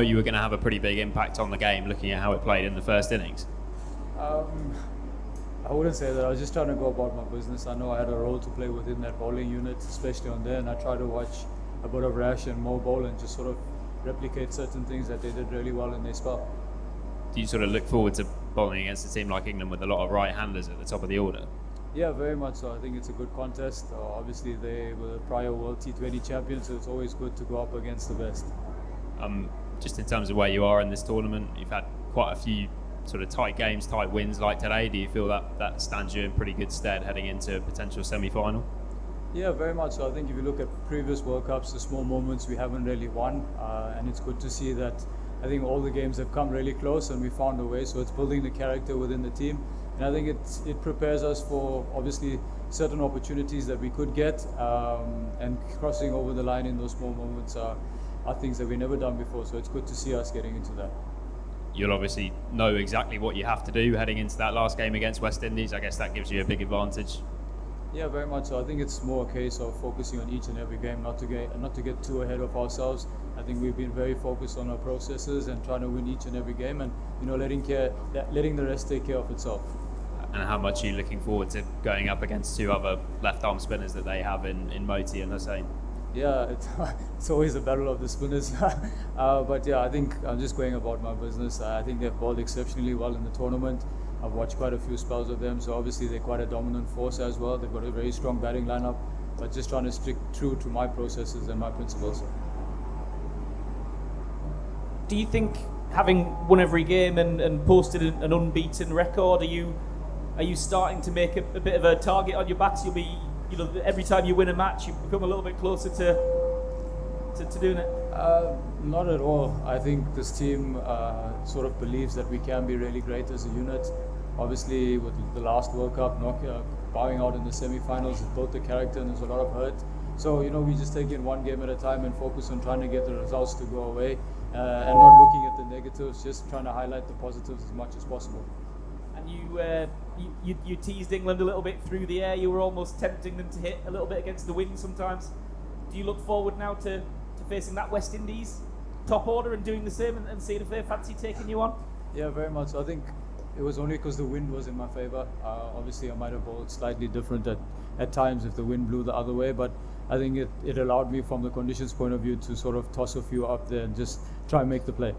You were going to have a pretty big impact on the game looking at how it played in the first innings. I wouldn't say that. I was just trying to go about my business. I know I had a role to play within that bowling unit, especially on there, and I try to watch a bit of Rash and Mo bowl and just sort of replicate certain things that they did really well in their spell. Do you sort of look forward to bowling against a team like England with a lot of right-handers at the top of the order? Yeah, very much so. I think it's a good contest. Obviously, they were the prior World T20 champions, so it's always good to go up against the best. Just in terms of where you are in this tournament, you've had quite a few sort of tight games, tight wins like today. Do you feel that stands you in pretty good stead heading into a potential semi-final? Yeah, very much so. I think if you look at previous World Cups, the small moments we haven't really won, and it's good to see that I think all the games have come really close and we found a way. So it's building the character within the team, and I think it prepares us for obviously certain opportunities that we could get, and crossing over the line in those small moments are things that we've never done before. So it's good to see us getting into that. You'll obviously know exactly what you have to do heading into that last game against West Indies. I guess that gives you a big advantage. Yeah, very much so. I think it's more a case of focusing on each and every game, not to get too ahead of ourselves. I think we've been very focused on our processes and trying to win each and every game, and letting the rest take care of itself. And how much are you looking forward to going up against two other left-arm spinners that they have in Moti and Hussain? Yeah, it's always a battle of the spinners. But yeah, I think I'm just going about my business. I think they've bowled exceptionally well in the tournament. I've watched quite a few spells of them, so obviously they're quite a dominant force as well. They've got a very strong batting lineup, but just trying to stick true to my processes and my principles. Do you think, having won every game and posted an unbeaten record, are you starting to make a bit of a target on your backs? You'll be, every time you win a match, you become a little bit closer to doing it? Not at all. I think this team sort of believes that we can be really great as a unit. Obviously, with the last World Cup, bowing out in the semi-finals, it built the character and there's a lot of hurt. So, we just take it one game at a time and focus on trying to get the results to go away, and not looking at the negatives, just trying to highlight the positives as much as possible. And you teased England a little bit through the air. You were almost tempting them to hit a little bit against the wind sometimes. Do you look forward now to facing that West Indies top order and doing the same and seeing if they fancy taking you on? Yeah, very much. I think it was only because the wind was in my favour. Obviously, I might have bowled slightly different at times if the wind blew the other way, but I think it allowed me from the conditions point of view to sort of toss a few up there and just try and make the play.